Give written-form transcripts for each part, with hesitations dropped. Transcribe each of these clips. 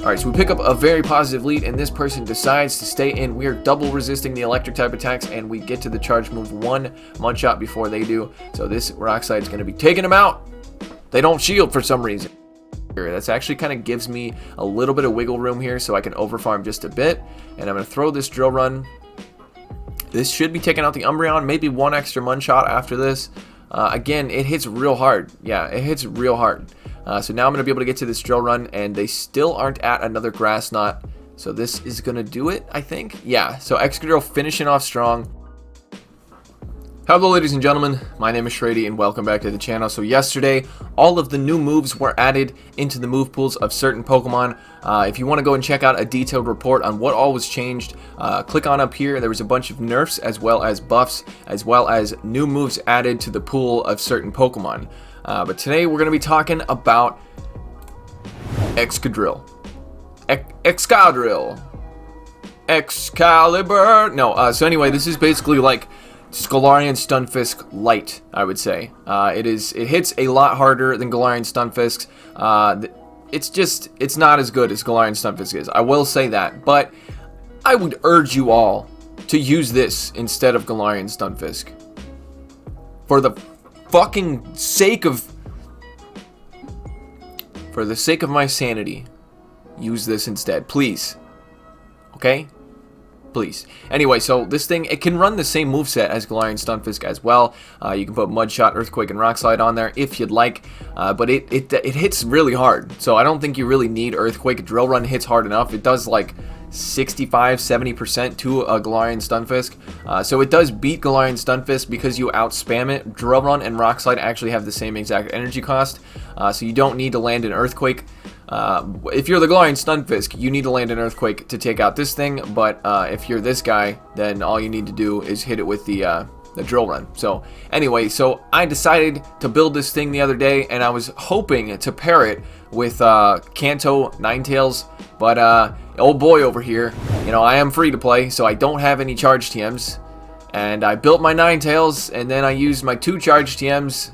Alright, so we pick up a very positive lead, and this person decides to stay in. We are double resisting the electric type attacks, and we get to the charge move one shot before they do. So this Rock Slide is going to be taking them out. They don't shield for some reason. That's actually kind of gives me a little bit of wiggle room here, so I can overfarm just a bit. And I'm going to throw this Drill Run. This should be taking out the Umbreon, maybe one extra shot after this. Again, it hits real hard. Yeah, it hits real hard. So now I'm going to be able to get to this Drill Run, and they still aren't at another Grass Knot. So this is going to do it, I think. Yeah, so Excadrill finishing off strong. Hello ladies and gentlemen, my name is Shrady and welcome back to the channel. So yesterday, all of the new moves were added into the move pools of certain Pokemon. If you want to go and check out a detailed report on what all was changed, click on up here. There was a bunch of nerfs as well as buffs, as well as new moves added to the pool of certain Pokemon. But today we're going to be talking about Excadrill. Excadrill. Excalibur. No, so anyway, this is basically like Galarian Stunfisk light, I would say. It hits a lot harder than Galarian Stunfisk. It's not as good as Galarian Stunfisk is. I will say that, but I would urge you all to use this instead of Galarian Stunfisk. For the fucking sake of my sanity, use this instead, please. Okay? Please. Anyway, so this thing, it can run the same moveset as Galarian Stunfisk as well. You can put Mud Shot, Earthquake, and Rock Slide on there if you'd like, but it hits really hard. So I don't think you really need Earthquake. Drill Run hits hard enough. It does like 65-70% to a Galarian Stunfisk. So it does beat Galarian Stunfisk because you out-spam it. Drill Run and Rock Slide actually have the same exact energy cost, so you don't need to land an Earthquake. If you're the Galarian Stunfisk, you need to land an Earthquake to take out this thing, but if you're this guy, then all you need to do is hit it with the Drill Run. So anyway, so I decided to build this thing the other day, and I was hoping to pair it with Kanto Ninetales, but old boy over here, you know, I am free to play, so I don't have any charge TMs, and I built my Ninetales, and then I used my 2 charge TMs,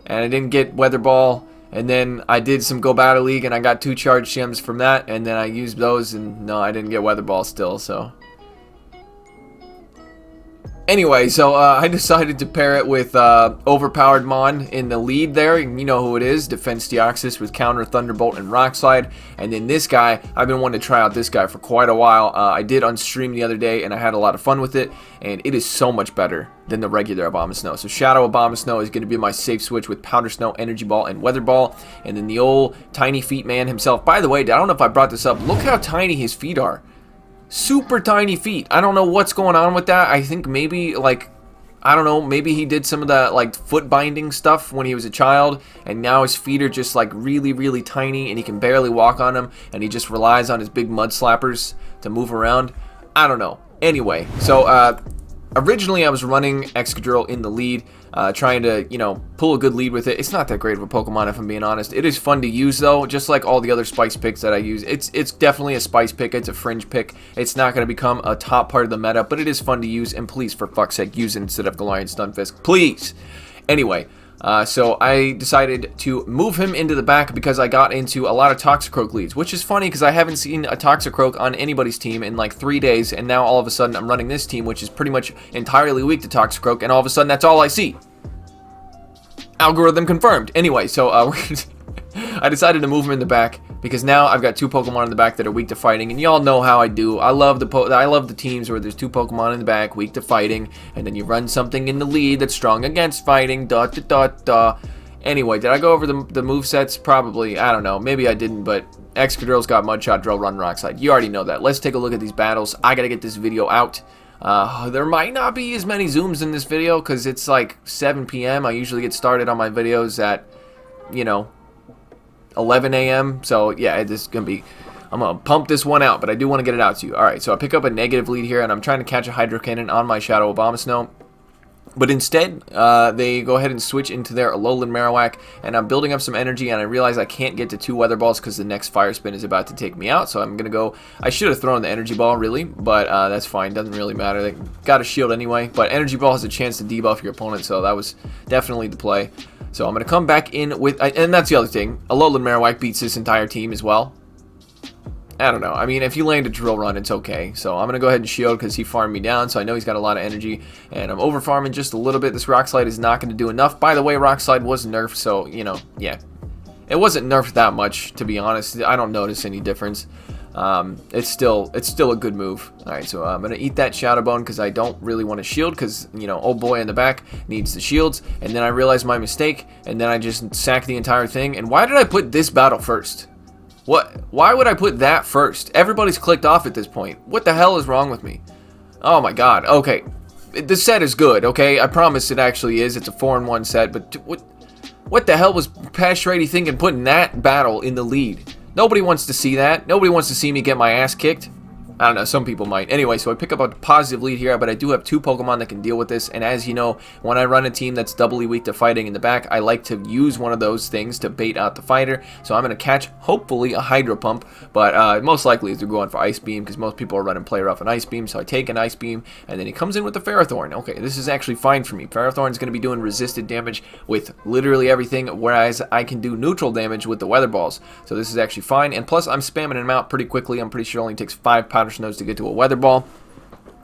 and I didn't get Weather Ball. And then I did some Go Battle League, and I got 2 charge gems from that, and then I used those, and no, I didn't get Weather Ball still, so. Anyway, so I decided to pair it with Overpowered Mon in the lead there, and you know who it is, Defense Deoxys with Counter, Thunderbolt, and Rock Slide. And then this guy, I've been wanting to try out this guy for quite a while. I did on stream the other day, and I had a lot of fun with it, and it is so much better than the regular Abomasnow. So Shadow Abomasnow is going to be my safe switch with Powder Snow, Energy Ball, and Weather Ball. And then the old Tiny Feet man himself. By the way, I don't know if I brought this up. Look how tiny his feet are. Super tiny feet. I don't know what's going on with that. I think maybe, like, I don't know, maybe he did some of that, like, foot binding stuff when he was a child, and now his feet are just, like, really, really tiny, and he can barely walk on them, and he just relies on his big mud slappers to move around. I don't know. Anyway, so, originally I was running Excadrill in the lead, trying to, you know, pull a good lead with it. It's not that great of a Pokemon, if I'm being honest. It is fun to use, though, just like all the other Spice picks that I use. It's definitely a Spice pick. It's a fringe pick. It's not going to become a top part of the meta, but it is fun to use, and please, for fuck's sake, use it instead of Galarian Stunfisk. Please! Anyway, so I decided to move him into the back because I got into a lot of Toxicroak leads, which is funny because I haven't seen a Toxicroak on anybody's team in like 3 days, and now all of a sudden I'm running this team, which is pretty much entirely weak to Toxicroak, and all of a sudden that's all I see. Algorithm confirmed. Anyway, so I decided to move him in the back because now I've got 2 Pokemon in the back that are weak to fighting, and y'all know how I do. I love the teams where there's 2 Pokemon in the back weak to fighting, and then you run something in the lead that's strong against fighting. Anyway, did I go over the movesets? Probably. I don't know. Maybe I didn't, but Excadrill's got Mud Shot, Drill Run, Rock Slide. You already know that. Let's take a look at these battles. I gotta get this video out. There might not be as many zooms in this video because it's like 7 p.m. I usually get started on my videos at, you know, 11 a.m. So yeah, this is gonna be, I'm gonna pump this one out, but I do want to get it out to you. Alright, so I pick up a negative lead here, and I'm trying to catch a Hydro Cannon on my Shadow Abomasnow. But instead, they go ahead and switch into their Alolan Marowak, and I'm building up some energy, and I realize I can't get to 2 Weather Balls because the next Fire Spin is about to take me out, so I'm going to go... I should have thrown the Energy Ball, really, but that's fine. Doesn't really matter. They got a shield anyway, but Energy Ball has a chance to debuff your opponent, so that was definitely the play. So I'm going to come back in with... and that's the other thing. Alolan Marowak beats this entire team as well. I don't know. I mean, if you land a drill run, it's okay. So I'm going to go ahead and shield because he farmed me down. So I know he's got a lot of energy. And I'm over farming just a little bit. This Rock Slide is not going to do enough. By the way, Rock Slide was nerfed. So, you know, yeah. It wasn't nerfed that much, to be honest. I don't notice any difference. It's still a good move. Alright, so I'm going to eat that Shadow Bone because I don't really want to shield because, you know, old boy in the back needs the shields. And then I realized my mistake. And then I just sacked the entire thing. And why did I put this battle first? What? Why would I put that first? Everybody's clicked off at this point. What the hell is wrong with me? Oh my god. Okay. The set is good, okay? I promise it actually is. It's a 4-in-1 set, but what the hell was Past Shraydee thinking putting that battle in the lead? Nobody wants to see that. Nobody wants to see me get my ass kicked. I don't know, some people might. Anyway, so I pick up a positive lead here, but I do have 2 Pokemon that can deal with this. And as you know, when I run a team that's doubly weak to fighting in the back, I like to use one of those things to bait out the fighter. So I'm going to catch, hopefully, a Hydro Pump. But most likely they're going for Ice Beam, because most people are running Play Rough and Ice Beam. So I take an Ice Beam, and then he comes in with the Ferrothorn. Okay, this is actually fine for me. Ferrothorn is going to be doing resisted damage with literally everything, whereas I can do neutral damage with the Weather Balls. So this is actually fine. And plus, I'm spamming him out pretty quickly. I'm pretty sure it only takes 5 Powder Snows to get to a Weather Ball.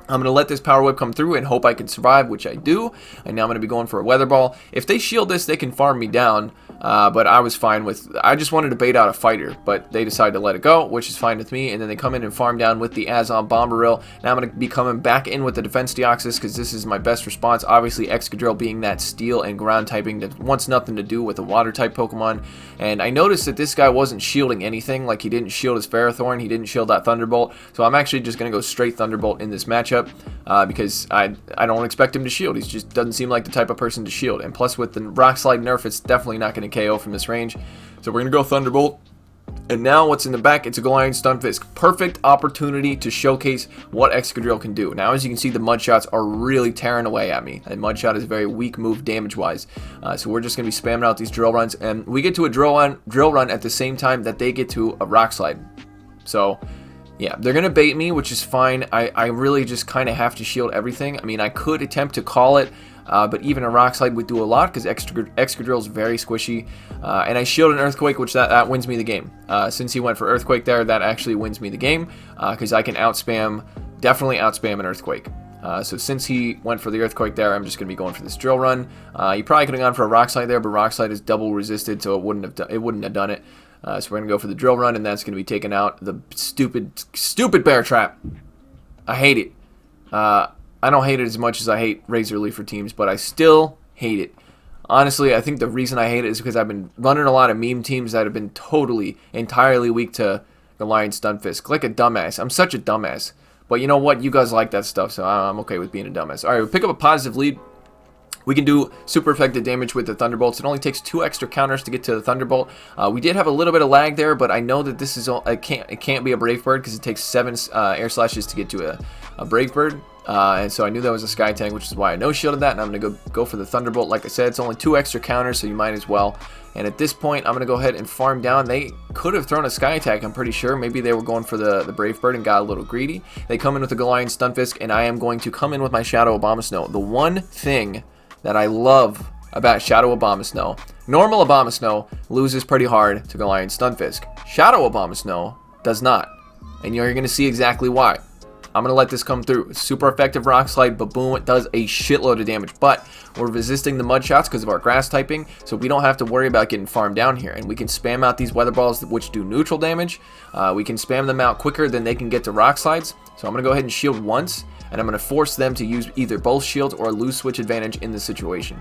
I'm going to let this Power Whip come through and hope I can survive, which I do. And now I'm going to be going for a Weather Ball. If they shield this, they can farm me down. But I was fine with... I just wanted to bait out a fighter, but they decided to let it go, which is fine with me. And then they come in and farm down with the Azon Bombaril. Now I'm going to be coming back in with the Defense Deoxys because this is my best response. Obviously, Excadrill being that Steel and Ground typing that wants nothing to do with a Water type Pokemon. And I noticed that this guy wasn't shielding anything. Like, he didn't shield his Ferrothorn. He didn't shield that Thunderbolt. So I'm actually just going to go straight Thunderbolt in this matchup. Because I don't expect him to shield. He just doesn't seem like the type of person to shield. And plus with the Rock Slide nerf, it's definitely not going to KO from this range. So we're going to go Thunderbolt. And now what's in the back, it's a Galarian Stunfisk. Perfect opportunity to showcase what Excadrill can do. Now as you can see, the Mud Shots are really tearing away at me. And Mud Shot is a very weak move damage-wise. So we're just going to be spamming out these drill runs. And we get to a drill run at the same time that they get to a Rock Slide. So... yeah, they're going to bait me, which is fine. I really just kind of have to shield everything. I mean, I could attempt to call it, but even a Rock Slide would do a lot because Excadrill is very squishy. And I shield an Earthquake, which that wins me the game. Since he went for Earthquake there, that actually wins me the game because I can definitely outspam an Earthquake. So since he went for the Earthquake there, I'm just going to be going for this drill run. He probably could have gone for a Rock Slide there, but Rock Slide is double resisted, so it wouldn't have done it. So we're going to go for the drill run, and that's going to be taking out the stupid Bear Trap. I hate it. I don't hate it as much as I hate Razor Leaf for teams, but I still hate it. Honestly, I think the reason I hate it is because I've been running a lot of meme teams that have been entirely weak to Galarian Stunfisk. Like a dumbass. I'm such a dumbass. But you know what? You guys like that stuff, so I'm okay with being a dumbass. Alright, we pick up a positive lead. We can do super effective damage with the Thunderbolts. It only takes 2 extra counters to get to the Thunderbolt. We did have a little bit of lag there, but I know that this is it can't be a Brave Bird because it takes 7 Air Slashes to get to a Brave Bird. And so I knew that was a Sky Tank, which is why I no-shielded that, and I'm going to go for the Thunderbolt. Like I said, it's only 2 extra counters, so you might as well. And at this point, I'm going to go ahead and farm down. They could have thrown a Sky Attack, I'm pretty sure. Maybe they were going for the Brave Bird and got a little greedy. They come in with the Galarian Stunfisk, and I am going to come in with my Shadow Abomasnow. The one thing that I love about Shadow Abomasnow, normal Abomasnow loses pretty hard to Galarian Stunfisk. Shadow Abomasnow does not. And you're going to see exactly why. I'm going to let this come through. Super effective Rock Slide, but boom, it does a shitload of damage. But we're resisting the Mud Shots because of our Grass typing, so we don't have to worry about getting farmed down here. And we can spam out these Weather Balls, which do neutral damage. We can spam them out quicker than they can get to Rock Slides. So I'm going to go ahead and shield once, and I'm going to force them to use either both shields or lose switch advantage in this situation.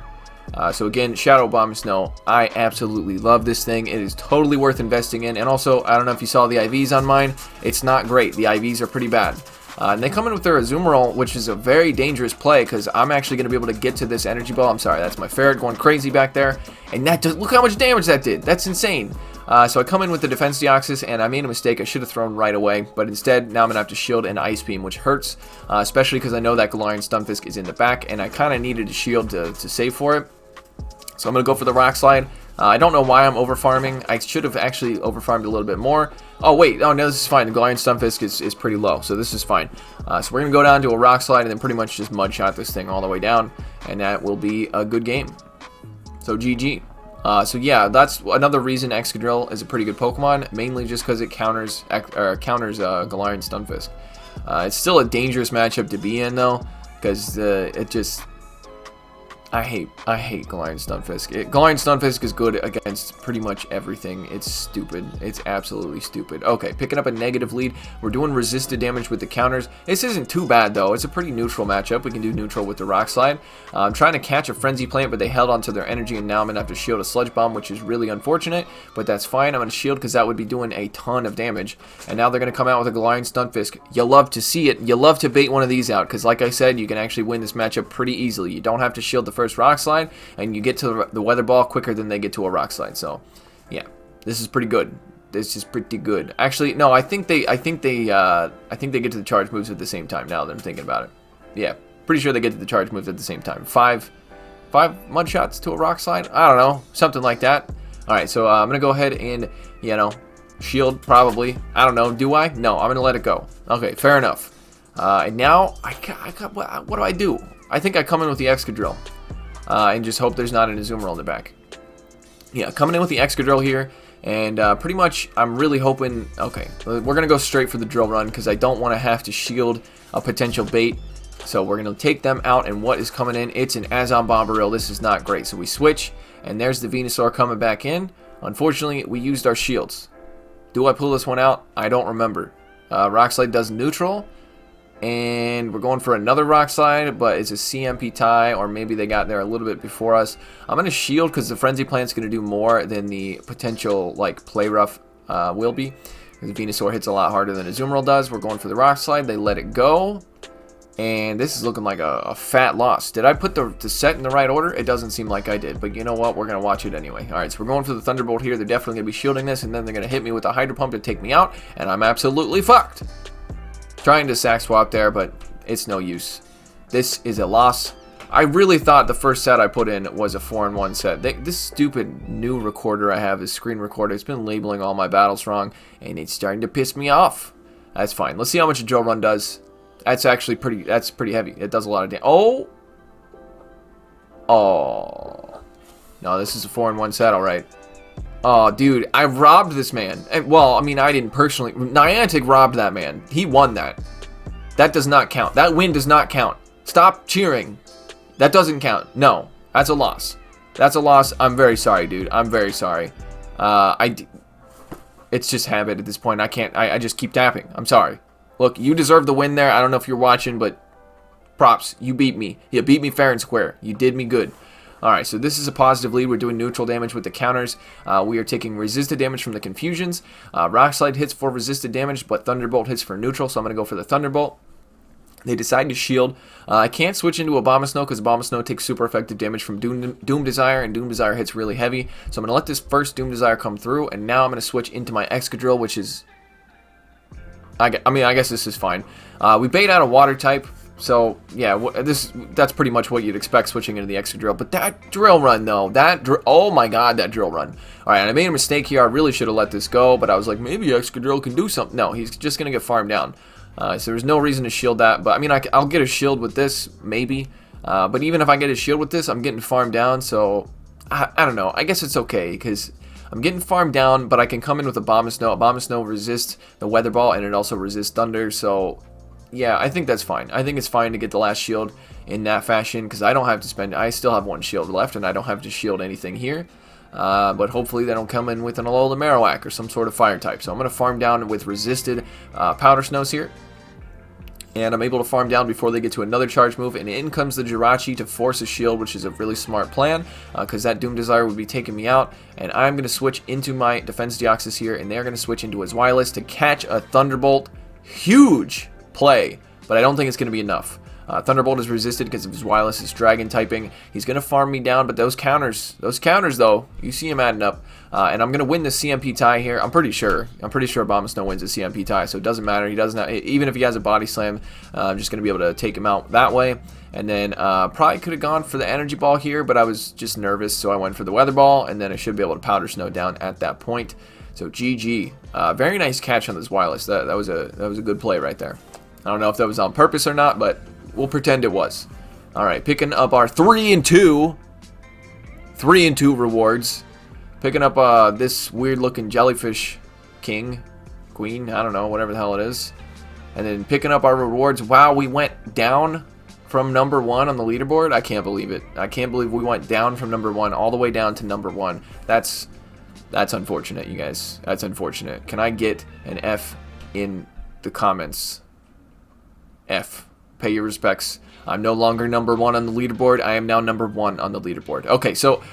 So again, Shadow Abomasnow, I absolutely love this thing. It is totally worth investing in. And also, I don't know if you saw the IVs on mine. It's not great. The IVs are pretty bad. And they come in with their Azumarill, which is a very dangerous play because I'm actually going to be able to get to this Energy Ball. I'm sorry, that's my ferret going crazy back there. And that does, look how much damage that did. That's insane. So I come in with the Defense Deoxys, and I made a mistake. I should have thrown right away, but instead, now I'm going to have to shield and Ice Beam, which hurts, especially because I know that Galarian Stunfisk is in the back, and I kind of needed a shield to save for it. So I'm going to go for the Rock Slide. I don't know why I'm over farming. I should have actually over farmed a little bit more. Oh wait, oh no, this is fine. The Galarian Stunfisk is pretty low, so this is fine. So we're gonna go down to a Rock Slide and then pretty much just Mud Shot this thing all the way down, and that will be a good game. So GG. So yeah, that's another reason Excadrill is a pretty good Pokemon, mainly just because it counters Galarian Stunfisk. It's still a dangerous matchup to be in though, because it just I hate Galarian Stunfisk. Galarian Stunfisk is good against pretty much everything. It's stupid. It's absolutely stupid. Okay, picking up a negative lead. We're doing resisted damage with the counters. This isn't too bad, though. It's a pretty neutral matchup. We can do neutral with the Rock Slide. I'm trying to catch a Frenzy Plant, but they held onto their energy, and now I'm going to have to shield a Sludge Bomb, which is really unfortunate, but that's fine. I'm going to shield because that would be doing a ton of damage. And now they're going to come out with a Galarian Stunfisk. You love to see it. You love to bait one of these out, because like I said, you can actually win this matchup pretty easily. You don't have to shield the first Rock Slide, and you get to the Weather Ball quicker than they get to a Rock Slide. So, yeah, this is pretty good. This is pretty good. Actually, no, I think they get to the charge moves at the same time. Now that I'm thinking about it, yeah, pretty sure they get to the charge moves at the same time. Five mud shots to a Rock Slide. I don't know, something like that. All right, so I'm gonna go ahead and shield probably. I don't know. Do I? No, I'm gonna let it go. Okay, fair enough. And now I got what do I do? I think I come in with the Excadrill and just hope there's not an Azumarill in the back. Yeah, coming in with the Excadrill here, and pretty much I'm really hoping, okay, we're going to go straight for the Drill Run because I don't want to have to shield a potential bait. So we're going to take them out, and what is coming in? It's an Abomasnow. This is not great. So we switch, and there's the Venusaur coming back in. Unfortunately, we used our shields. Do I pull this one out? I don't remember. Rock Slide does neutral. And we're going for another Rock Slide, but it's a CMP tie, or maybe they got there a little bit before us. I'm going to shield because the Frenzy Plant's going to do more than the potential, like, Play Rough will be. The Venusaur hits a lot harder than Azumarill does. We're going for the Rock Slide. They let it go. And this is looking like a fat loss. Did I put the set in the right order? It doesn't seem like I did, but you know what? We're going to watch it anyway. All right, so we're going for the Thunderbolt here. They're definitely going to be shielding this, and then they're going to hit me with a Hydro Pump to take me out, and I'm absolutely fucked. Trying to sack swap there, but it's no use. This is a loss. I really thought the first set I put in was a 4-in-1 set. This stupid new recorder I have, this screen recorder, it's been labeling all my battles wrong, and it's starting to piss me off. That's fine. Let's see how much a Drill Run does. That's actually pretty heavy. It does a lot of damage. Oh. No, this is a 4-in-1 set, all right. Oh, dude, I robbed this man. Well, I mean, I didn't personally. Niantic robbed that man. He won that. That does not count. That win does not count. Stop cheering. That doesn't count. No, that's a loss. That's a loss. I'm very sorry, dude. I'm very sorry. It's just habit at this point. I can't. I just keep tapping. I'm sorry. Look, you deserve the win there. I don't know if you're watching, but props. You beat me. You beat me fair and square. You did me good. Alright, so this is a positive lead. We're doing neutral damage with the counters. We are taking resisted damage from the confusions. Rock Slide hits for resisted damage, but Thunderbolt hits for neutral, so I'm going to go for the Thunderbolt. They decide to shield. I can't switch into Abomasnow because Abomasnow takes super effective damage from Doom Desire, and Doom Desire hits really heavy. So I'm going to let this first Doom Desire come through, and now I'm going to switch into my Excadrill, which is... I guess this is fine. We bait out a Water type. So, yeah, that's pretty much what you'd expect switching into the Excadrill. But that Drill Run, though, oh my god, that Drill Run. Alright, I made a mistake here. I really should have let this go, but I was like, maybe Excadrill can do something. No, he's just going to get farmed down. So there's no reason to shield that. But, I mean, I'll get a shield with this, maybe. But even if I get a shield with this, I'm getting farmed down. So, I don't know. I guess it's okay, because I'm getting farmed down, but I can come in with Abomasnow. Abomasnow resists the Weather Ball, and it also resists Thunder, so... yeah, I think that's fine. I think it's fine to get the last shield in that fashion because I don't have to spend... I still have one shield left and I don't have to shield anything here. But hopefully they don't come in with an Alola Marowak or some sort of fire type. So I'm going to farm down with resisted Powder Snows here. And I'm able to farm down before they get to another charge move. And in comes the Jirachi to force a shield, which is a really smart plan. Because that Doom Desire would be taking me out. And I'm going to switch into my Defense Deoxys here. And they're going to switch into his Wireless to catch a Thunderbolt. Huge play, but I don't think it's going to be enough. Thunderbolt is resisted because of his Wireless is Dragon typing. He's going to farm me down, but those counters though, you see him adding up. And I'm going to win the CMP tie here. I'm pretty sure Abomasnow wins the CMP tie, so it doesn't matter. He doesn't have, even if he has a Body Slam, I'm just going to be able to take him out that way. And then probably could have gone for the Energy Ball here, but I was just nervous, so I went for the Weather Ball, and then I should be able to Powder Snow down at that point. So GG. Very nice catch on this Wireless. That was a good play right there. I don't know if that was on purpose or not, but we'll pretend it was. Alright, picking up our 3-in-2 rewards. Picking up this weird looking jellyfish king, queen, I don't know, whatever the hell it is. And then picking up our rewards. Wow, we went down from number 1 on the leaderboard. I can't believe it. I can't believe we went down from number 1 all the way down to number 1. That's unfortunate, you guys. That's unfortunate. Can I get an F in the comments? F. Pay your respects. I'm no longer number 1 on the leaderboard. I am now number 1 on the leaderboard. Okay, so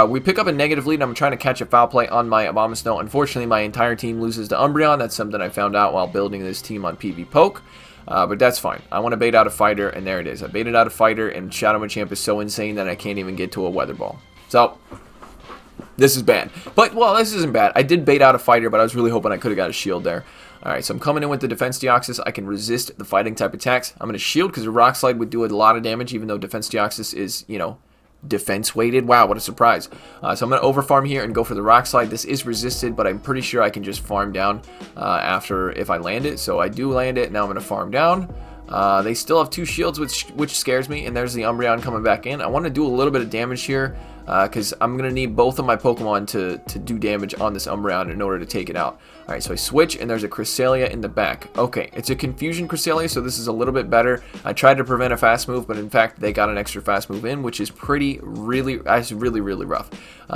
we pick up a negative lead. I'm trying to catch a foul play on my Abomasnow. Unfortunately, my entire team loses to Umbreon. That's something I found out while building this team on PvPoke. But that's fine. I want to bait out a fighter, and there it is. I baited out a fighter, and Shadow Machamp is so insane that I can't even get to a Weather Ball. So, this is bad. But, well, this isn't bad. I did bait out a fighter, but I was really hoping I could have got a shield there. Alright, so I'm coming in with the Defense Deoxys. I can resist the fighting type attacks. I'm going to shield because the Rock Slide would do a lot of damage, even though Defense Deoxys is, you know, defense weighted. Wow, what a surprise. So I'm going to overfarm here and go for the Rock Slide. This is resisted, but I'm pretty sure I can just farm down after if I land it. So I do land it. Now I'm going to farm down. They still have 2 shields, which scares me, and there's the Umbreon coming back in. I want to do a little bit of damage here because I'm going to need both of my Pokemon to do damage on this Umbreon in order to take it out. Alright, so I switch, and there's a Cresselia in the back. Okay, it's a Confusion Cresselia, so this is a little bit better. I tried to prevent a fast move, but in fact, they got an extra fast move in, which is really rough.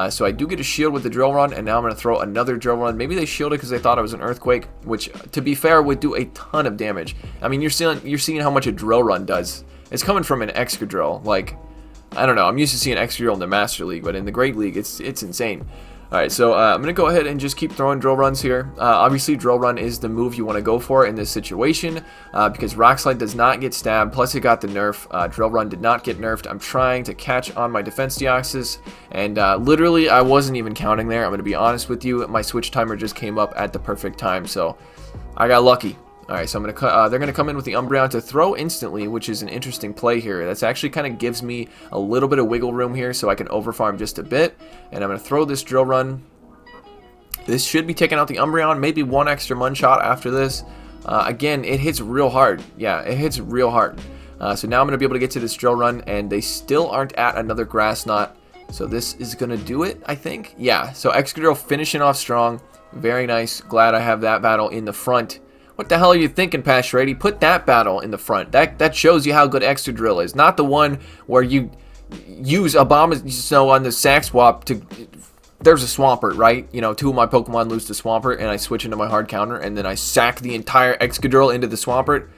So I do get a shield with the Drill Run, and now I'm going to throw another Drill Run. Maybe they shielded because they thought it was an Earthquake, which, to be fair, would do a ton of damage. I mean, you're seeing how much a Drill Run does. It's coming from an Excadrill. Like, I don't know. I'm used to seeing Excadrill in the Master League, but in the Great League, it's insane. Alright, so I'm going to go ahead and just keep throwing Drill Runs here. Obviously, Drill Run is the move you want to go for in this situation because Rock Slide does not get stabbed, plus it got the nerf. Drill Run did not get nerfed. I'm trying to catch on my Defense Deoxys, and literally, I wasn't even counting there. I'm going to be honest with you. My switch timer just came up at the perfect time, so I got lucky. Alright, so I'm gonna they're going to come in with the Umbreon to throw instantly, which is an interesting play here. That's actually kind of gives me a little bit of wiggle room here so I can overfarm just a bit. And I'm going to throw this Drill Run. This should be taking out the Umbreon, maybe 1 extra Munshot after this. Again, it hits real hard. Yeah, it hits real hard. So now I'm going to be able to get to this Drill Run, and they still aren't at another Grass Knot. So this is going to do it, I think. Yeah, so Excadrill finishing off strong. Very nice. Glad I have that battle in the front. What the hell are you thinking, Pat Shrady? Put that battle in the front. That shows you how good Excadrill is. Not the one where you use Abomasnow on the sack swap to... There's a Swampert, right? You know, 2 of my Pokemon lose to Swampert, and I switch into my hard counter, and then I sack the entire Excadrill into the Swampert.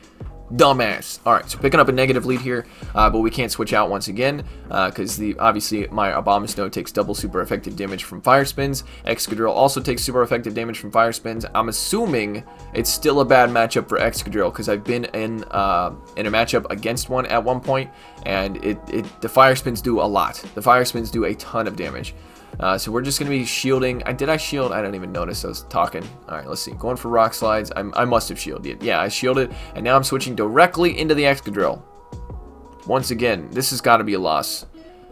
Dumbass. Alright, so picking up a negative lead here, but we can't switch out once again, because obviously my Abomasnow takes double super effective damage from Fire Spins. Excadrill also takes super effective damage from Fire Spins. I'm assuming it's still a bad matchup for Excadrill, because I've been in a matchup against one at one point, and the Fire Spins do a lot. The Fire Spins do a ton of damage. So we're just going to be shielding. Did I shield? I don't even notice I was talking. Alright, let's see. Going for Rock Slides. I must have shielded. Yeah, I shielded. And now I'm switching directly into the Excadrill. Once again, this has got to be a loss.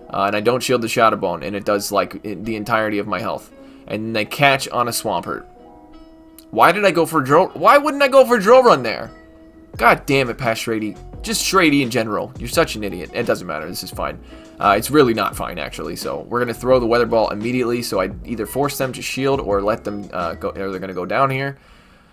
And I don't shield the Shadow Bone. And it does, like, the entirety of my health. And they catch on a Swampert. Why did I go for Drill? Why wouldn't I go for Drill Run there? God damn it, Pat Shrady. Just Shrady in general. You're such an idiot. It doesn't matter. This is fine. It's really not fine, actually. So we're going to throw the Weather Ball immediately. So I either force them to shield or let them go, or they're going to go down here.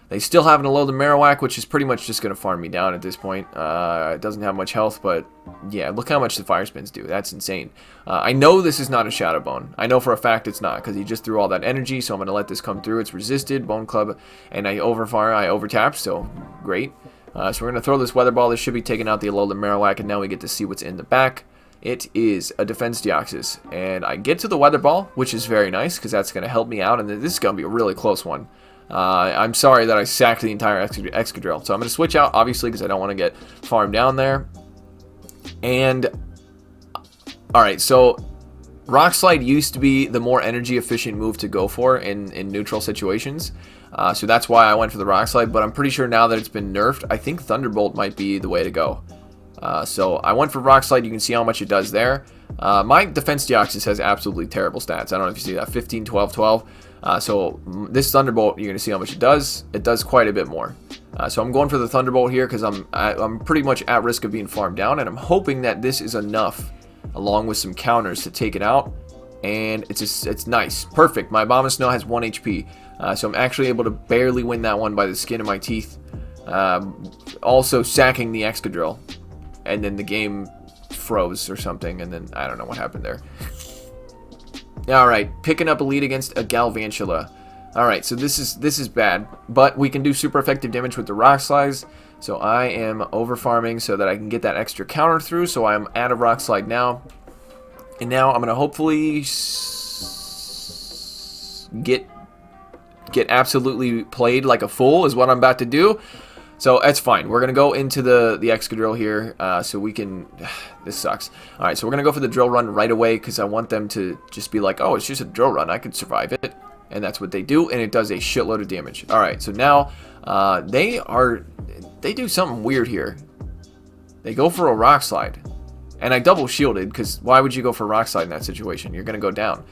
They still have an Alolan Marowak, which is pretty much just going to farm me down at this point. It doesn't have much health, but yeah, look how much the Fire Spins do. That's insane. I know this is not a Shadow Bone. I know for a fact it's not, because he just threw all that energy, so I'm going to let this come through. It's resisted, Bone Club, and I overtapped, so great. So we're going to throw this Weather Ball. This should be taking out the Alolan Marowak, and now we get to see what's in the back. It is a Defense Deoxys, and I get to the Weather Ball, which is very nice, because that's going to help me out, and this is going to be a really close one. I'm sorry that I sacked the entire Excadrill, so I'm going to switch out, obviously, because I don't want to get farmed down there. And, alright, so Rock Slide used to be the more energy-efficient move to go for in neutral situations. So that's why I went for the Rock Slide, but I'm pretty sure now that it's been nerfed, I think Thunderbolt might be the way to go. So I went for Rock Slide. You can see how much it does there. My Defense Deoxys has absolutely terrible stats. I don't know if you see that. 15, 12, 12. So this Thunderbolt, you're going to see how much it does. It does quite a bit more. So I'm going for the Thunderbolt here because I'm pretty much at risk of being farmed down, and I'm hoping that this is enough, along with some counters, to take it out. and it's nice. Perfect. My Abomasnow has 1 HP. So I'm actually able to barely win that one by the skin of my teeth. Also sacking the Excadrill. And then the game froze or something, and then I don't know what happened there. Alright, picking up a lead against a Galvantula. Alright, so this is bad, but we can do super effective damage with the Rock Slides. So I am over farming so that I can get that extra counter through. So I'm out of Rock Slide now. And now I'm going to hopefully get absolutely played like a fool is what I'm about to do. So that's fine. We're going to go into the Excadrill here so we can... This sucks. Alright, so we're going to go for the drill run right away because I want them to just be like, oh, it's just a drill run. I could survive it. And that's what they do, and it does a shitload of damage. Alright, so now they do something weird here. They go for a Rock Slide. And I double shielded, because why would you go for Rock Slide in that situation? You're going to go down.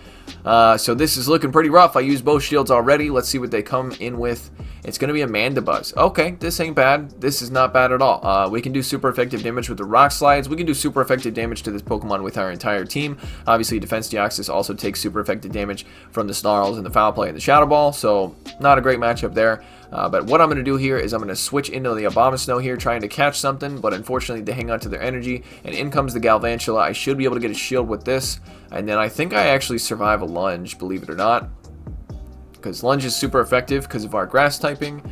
So this is looking pretty rough. I used both shields already. Let's see what they come in with. It's going to be a Mandibuzz. Okay, this ain't bad. This is not bad at all. We can do super effective damage with the Rock Slides. We can do super effective damage to this Pokemon with our entire team. Obviously, Defense Deoxys also takes super effective damage from the Snarls and the Foul Play and the Shadow Ball. So, not a great matchup there. But what I'm going to do here is I'm going to switch into the Abomasnow here, trying to catch something, but unfortunately they hang on to their energy, and in comes the Galvantula. I should be able to get a shield with this, and then I think I actually survive a Lunge, believe it or not, because Lunge is super effective because of our Grass typing,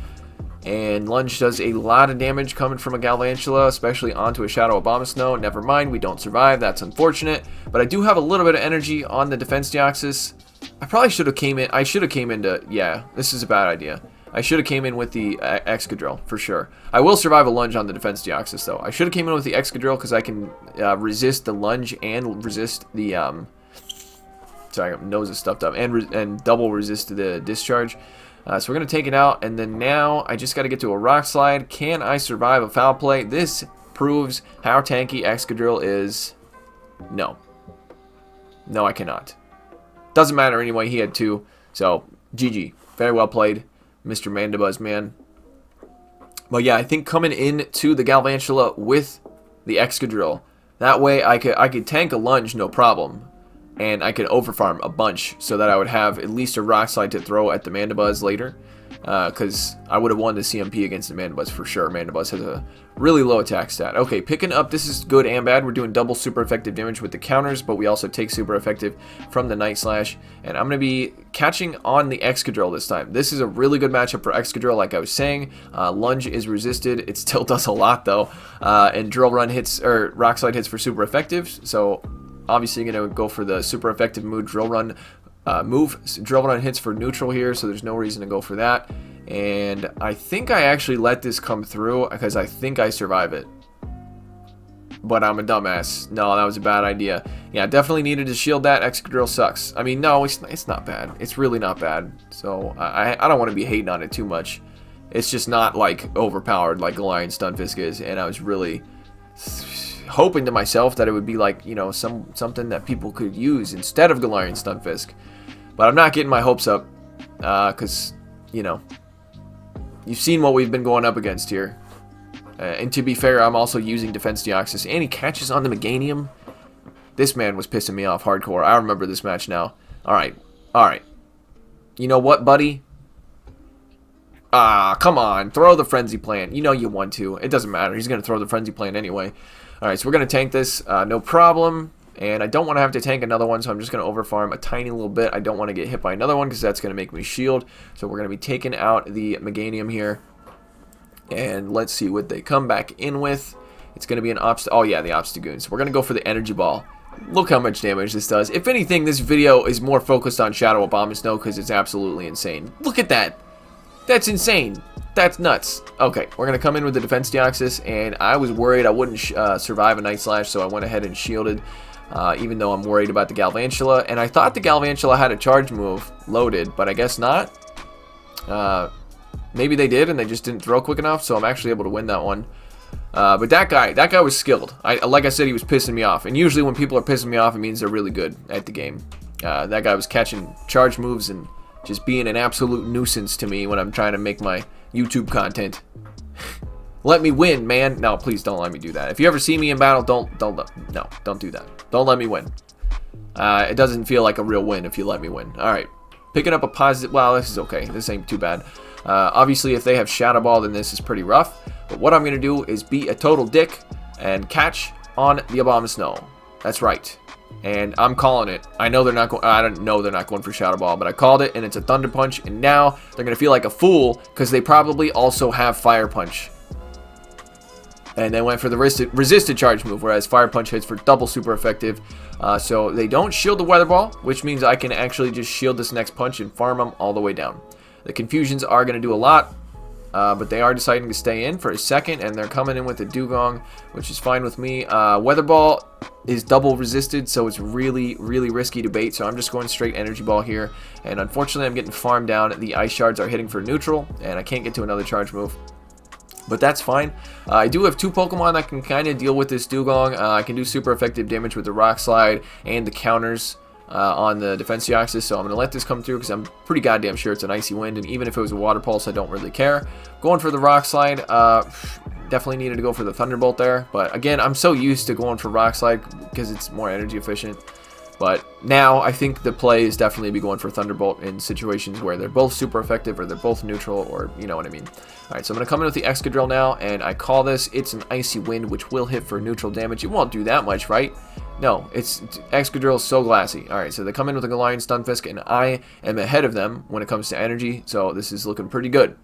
and Lunge does a lot of damage coming from a Galvantula, especially onto a Shadow Abomasnow. Never mind, we don't survive. That's unfortunate, but I do have a little bit of energy on the Defense Deoxys. I probably should have came in. I should have came into... Yeah, this is a bad idea. I should have came in with the Excadrill, for sure. I will survive a Lunge on the Defense Deoxys, though. I should have came in with the Excadrill because I can resist the Lunge and resist the... Sorry, my nose is stuffed up. And double resist the Discharge. So we're going to take it out, and then now I just got to get to a Rock Slide. Can I survive a Foul Play? This proves how tanky Excadrill is. No. No, I cannot. Doesn't matter anyway, he had 2. So, GG. Very well played, Mr. Mandibuzz, man. But yeah, I think coming into the Galvantula with the Excadrill, that way I could tank a Lunge, no problem. And I could overfarm a bunch so that I would have at least a Rock Slide to throw at the Mandibuzz later. Because I would have won the CMP against the Mandibuzz for sure. Mandibuzz has a really low attack stat. Okay, picking up, this is good and bad. We're doing double super effective damage with the counters, but we also take super effective from the Night Slash. And I'm going to be catching on the Excadrill this time. This is a really good matchup for Excadrill, like I was saying. Lunge is resisted. It still does a lot, though. And Drill Run hits, or Rock Slide hits for super effective. So obviously you're going to go for the super effective Drill Run Drill Run hits for neutral here, so there's no reason to go for that. And I think I actually let this come through because I think I survive it. But I'm a dumbass. No, that was a bad idea. Yeah, definitely needed to shield that. Excadrill sucks. I mean, no, it's not bad. It's really not bad. So I don't want to be hating on it too much. It's just not like overpowered like Galarian Stunfisk is, and I was really hoping to myself that it would be like, you know, something that people could use instead of Galarian Stunfisk. But I'm not getting my hopes up because, you know, you've seen what we've been going up against here. And to be fair, I'm also using Defense Deoxys, and he catches on the Meganium. This man was pissing me off hardcore. I remember this match now. Alright, alright. You know what, buddy? Ah, come on. Throw the Frenzy Plant. You know you want to. It doesn't matter. He's going to throw the Frenzy Plant anyway. Alright, so we're going to tank this. No problem. And I don't want to have to tank another one, so I'm just going to overfarm a tiny little bit. I don't want to get hit by another one because that's going to make me shield. So we're going to be taking out the Meganium here. And let's see what they come back in with. It's going to be an oh yeah, the Obstagoon. So we're going to go for the Energy Ball. Look how much damage this does. If anything, this video is more focused on Shadow Abomasnow because it's absolutely insane. Look at that. That's insane. That's nuts. Okay, we're going to come in with the Defense Deoxys, and I was worried I wouldn't survive a Night Slash, so I went ahead and shielded. Even though I'm worried about the Galvantula. And I thought the Galvantula had a charge move loaded, but I guess not. Maybe they did, and they just didn't throw quick enough, so I'm actually able to win that one. But that guy was skilled. Like I said, he was pissing me off. And usually when people are pissing me off, it means they're really good at the game. That guy was catching charge moves and just being an absolute nuisance to me when I'm trying to make my YouTube content. Let me win, man. No, please don't let me do that. If you ever see me in battle, don't do that. Don't let me win. It doesn't feel like a real win if you let me win. Alright, picking up a positive... Well, this is okay. This ain't too bad. Obviously, if they have Shadow Ball, then this is pretty rough. But what I'm going to do is be a total dick and catch on the Abomasnow. That's right. And I'm calling it. I know they're not going. I don't know they're not going for Shadow Ball, but I called it, and it's a Thunder Punch. And now they're gonna feel like a fool because they probably also have Fire Punch. And they went for the resisted charge move, whereas Fire Punch hits for double super effective. So they don't shield the Weather Ball, which means I can actually just shield this next punch and farm them all the way down. The Confusions are gonna do a lot. But they are deciding to stay in for a second, and they're coming in with a Dugong, which is fine with me. Weather Ball is double resisted, so it's really, really risky to bait, so I'm just going straight Energy Ball here. And unfortunately, I'm getting farmed down. The Ice Shards are hitting for neutral, and I can't get to another charge move. But that's fine. I do have 2 Pokemon that can kind of deal with this Dugong. I can do super effective damage with the Rock Slide and the counters on the Defense Deoxys, so I'm going to let this come through because I'm pretty goddamn sure it's an Icy Wind, and even if it was a Water Pulse, I don't really care. Going for the Rock Slide, definitely needed to go for the Thunderbolt there, but again, I'm so used to going for Rock Slide because it's more energy efficient. But now I think the play is definitely be going for Thunderbolt in situations where they're both super effective or they're both neutral, or you know what I mean. Alright, so I'm going to come in with the Excadrill now, and I call this, it's an Icy Wind, which will hit for neutral damage. It won't do that much, right? No, it's Excadrill is so glassy. Alright, so they come in with a Galarian Stunfisk, and I am ahead of them when it comes to energy, so this is looking pretty good.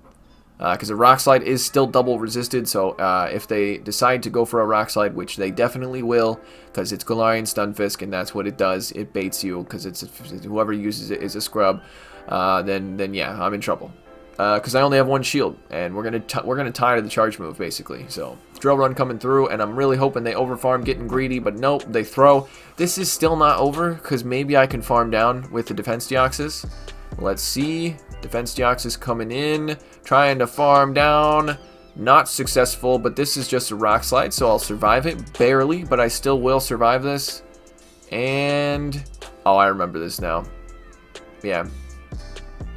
Because the Rock Slide is still double resisted, so if they decide to go for a Rock Slide, which they definitely will, because it's Galarian Stunfisk, and that's what it does, it baits you, because it's whoever uses it is a scrub, then yeah, I'm in trouble. Because I only have 1 shield, and we're gonna tie to the charge move, basically. So, Drill Run coming through, and I'm really hoping they overfarm, getting greedy, but nope, they throw. This is still not over, because maybe I can farm down with the Defense Deoxys. Let's see. Defense Deoxys coming in, trying to farm down. Not successful, but this is just a Rock Slide, so I'll survive it. Barely, but I still will survive this. And... oh, I remember this now. Yeah.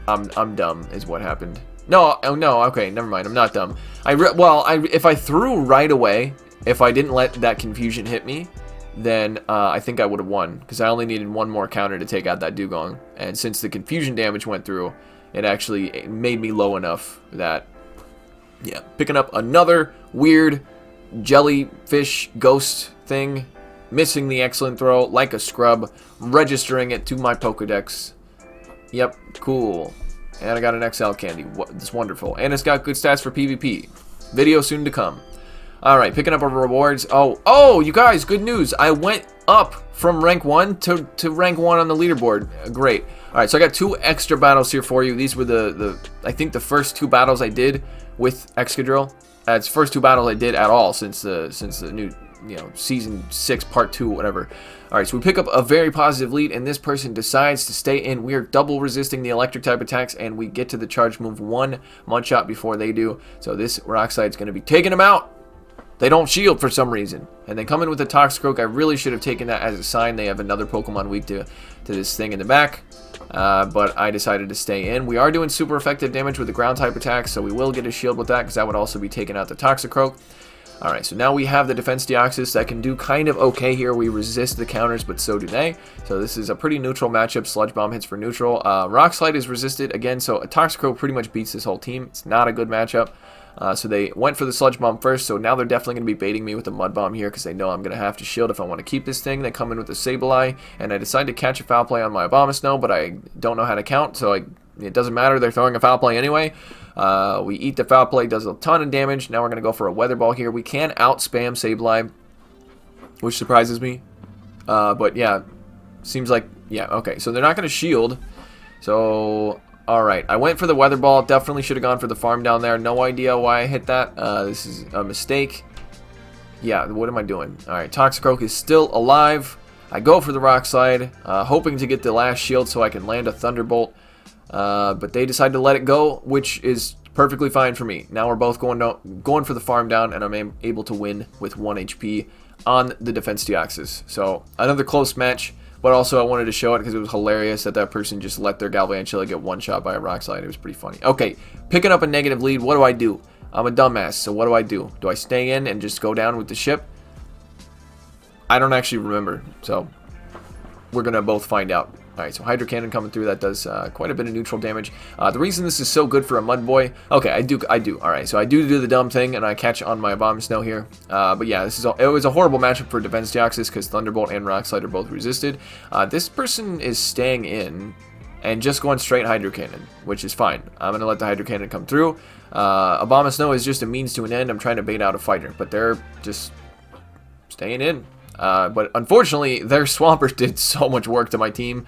I'm dumb, is what happened. No, oh no, okay, never mind, I'm not dumb. If I threw right away, if I didn't let that Confusion hit me, then I think I would have won, because I only needed 1 more counter to take out that Dugong. And since the Confusion damage went through, it actually made me low enough that, yeah, picking up another weird jellyfish ghost thing, missing the excellent throw like a scrub, registering it to my Pokedex. Yep, cool. And I got an XL candy. It's wonderful. And it's got good stats for PvP. Video soon to come. Alright, picking up our rewards. Oh, you guys, good news. I went up from rank 1 to rank 1 on the leaderboard. Great. Alright, so I got 2 extra battles here for you. These were I think the first 2 battles I did with Excadrill. It's first 2 battles I did at all since the new, you know, season 6 part 2, whatever. Alright, so we pick up a very positive lead, and this person decides to stay in. We are double resisting the electric type attacks, and we get to the charge move 1 Munchot before they do. So this Rock Slide is going to be taking them out. They don't shield for some reason. And they come in with a Toxicroak. I really should have taken that as a sign. They have another Pokemon weak to this thing in the back. But I decided to stay in. We are doing super effective damage with the ground type attacks, so we will get a shield with that, because that would also be taking out the Toxicroak. Alright, so now we have the Defense Deoxys that can do kind of okay here. We resist the counters, but so do they. So this is a pretty neutral matchup. Sludge Bomb hits for neutral. Rock Slide is resisted again, so a Toxicroak pretty much beats this whole team. It's not a good matchup. So they went for the Sludge Bomb first, so now they're definitely going to be baiting me with the Mud Bomb here, because they know I'm going to have to shield if I want to keep this thing. They come in with the Sableye, and I decide to catch a Foul Play on my Abomasnow, but I don't know how to count, so it doesn't matter. They're throwing a Foul Play anyway. We eat the Foul Play, does a ton of damage. Now we're going to go for a Weather Ball here. We can out-spam Sableye, which surprises me. But yeah, seems like, yeah, okay. So they're not going to shield. So... alright, I went for the Weather Ball. Definitely should have gone for the farm down there. No idea why I hit that. This is a mistake. Yeah, what am I doing? Alright, Toxicroak is still alive. I go for the Rock Slide, hoping to get the last shield so I can land a Thunderbolt. But they decide to let it go, which is perfectly fine for me. Now we're both going for the farm down, and I'm able to win with 1 HP on the Defense Deoxys. So, another close match. But also, I wanted to show it because it was hilarious that person just let their Galvantula get one-shot by a Rock Slide. It was pretty funny. Okay, picking up a negative lead. What do? I'm a dumbass, so what do? Do I stay in and just go down with the ship? I don't actually remember, so... we're going to both find out. Alright, so Hydro Cannon coming through, that does quite a bit of neutral damage. The reason this is so good for a Mud Boy, okay, I do. Alright, so I do the dumb thing, and I catch on my Abomasnow here. But yeah, it was a horrible matchup for Defense Deoxys, because Thunderbolt and Rock Slide are both resisted. This person is staying in, and just going straight Hydro Cannon, which is fine. I'm going to let the Hydro Cannon come through. Abomasnow is just a means to an end. I'm trying to bait out a fighter, but they're just staying in. But unfortunately, their Swampert did so much work to my team.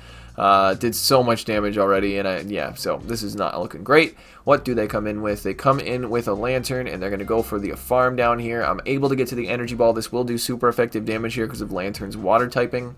Did so much damage already, and yeah, so this is not looking great. What do they come in with? They come in with a Lantern, and they're going to go for the farm down here. I'm able to get to the Energy Ball. This will do super effective damage here because of Lantern's water typing.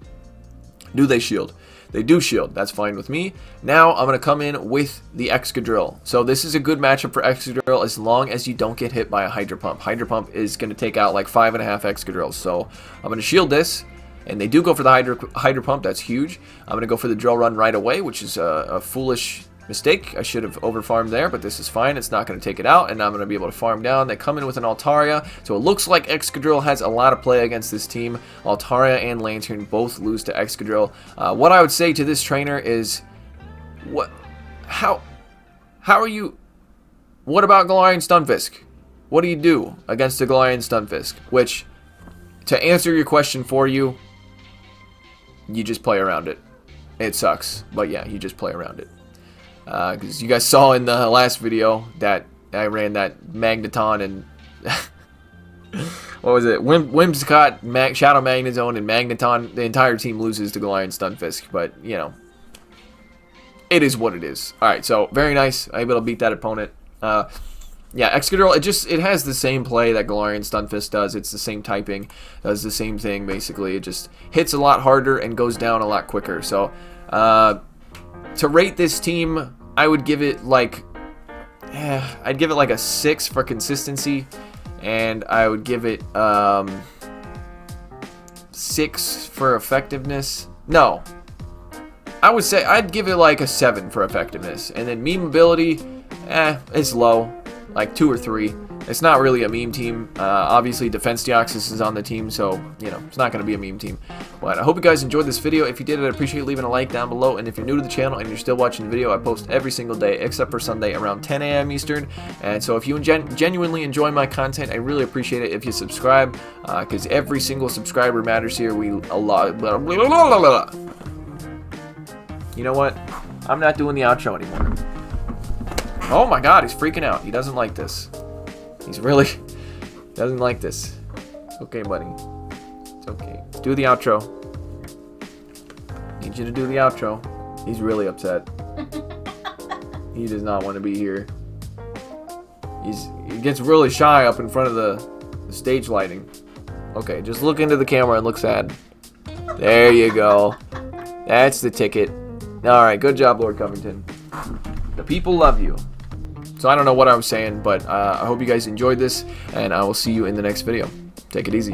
Do they shield? They do shield. That's fine with me. Now I'm going to come in with the Excadrill. So this is a good matchup for Excadrill as long as you don't get hit by a Hydro Pump. Hydro Pump is going to take out like 5.5 Excadrills. So I'm going to shield this. And they do go for the Hydro Pump. That's huge. I'm going to go for the Drill Run right away, which is a foolish mistake. I should have overfarmed there, but this is fine. It's not going to take it out, and now I'm going to be able to farm down. They come in with an Altaria, so it looks like Excadrill has a lot of play against this team. Altaria and Lantern both lose to Excadrill. What I would say to this trainer is, how are you, what about Galarian Stunfisk? What do you do against the Galarian Stunfisk? Which, to answer your question for you, you just play around it. It sucks, but yeah, you just play around it. Because you guys saw in the last video that I ran that Magneton and what was it? Whimsicott, Shadow Magnezone, and Magneton. The entire team loses to Galarian Stunfisk, but you know, it is what it is. All right, so very nice. I'm able to beat that opponent. Yeah, Excadrill, it has the same play that Galarian Stunfisk does. It's the same typing, does the same thing basically. It just hits a lot harder and goes down a lot quicker. So, to rate this team, I would give it like, I'd give it like a 6 for consistency, and I would give it 6 for effectiveness. No, I would say I'd give it like a 7 for effectiveness, and then meme ability, it's low. Like 2 or 3. It's not really a meme team. Obviously, Defense Deoxys is on the team, so, you know, it's not going to be a meme team. But I hope you guys enjoyed this video. If you did, I'd appreciate leaving a like down below. And if you're new to the channel and you're still watching the video, I post every single day except for Sunday around 10 a.m. Eastern. And so if you genuinely enjoy my content, I really appreciate it if you subscribe, because every single subscriber matters here. You know what? I'm not doing the outro anymore. Oh my god, he's freaking out. He doesn't like this. He's really doesn't like this. It's okay, buddy. It's okay. Do the outro. Need you to do the outro. He's really upset. He does not want to be here. He gets really shy up in front of the stage lighting. Okay, just look into the camera and look sad. There you go. That's the ticket. Alright, good job, Lord Covington. The people love you. So I don't know what I was saying, but I hope you guys enjoyed this, and I will see you in the next video. Take it easy.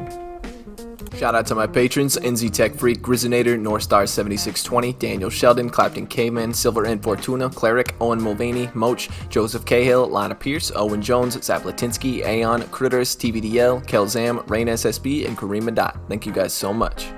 Shout out to my patrons: NZ Tech Freak, Grizzinator, Northstar 7620, Daniel Sheldon, Clapton Caveman, Silver and Fortuna, Cleric, Owen Mulvaney, Moach, Joseph Cahill, Lana Pierce, Owen Jones, Zaplatinsky, Aeon, Critters, TVDL, Kelzam, Rain SSB, and Kareem Adat. Thank you guys so much.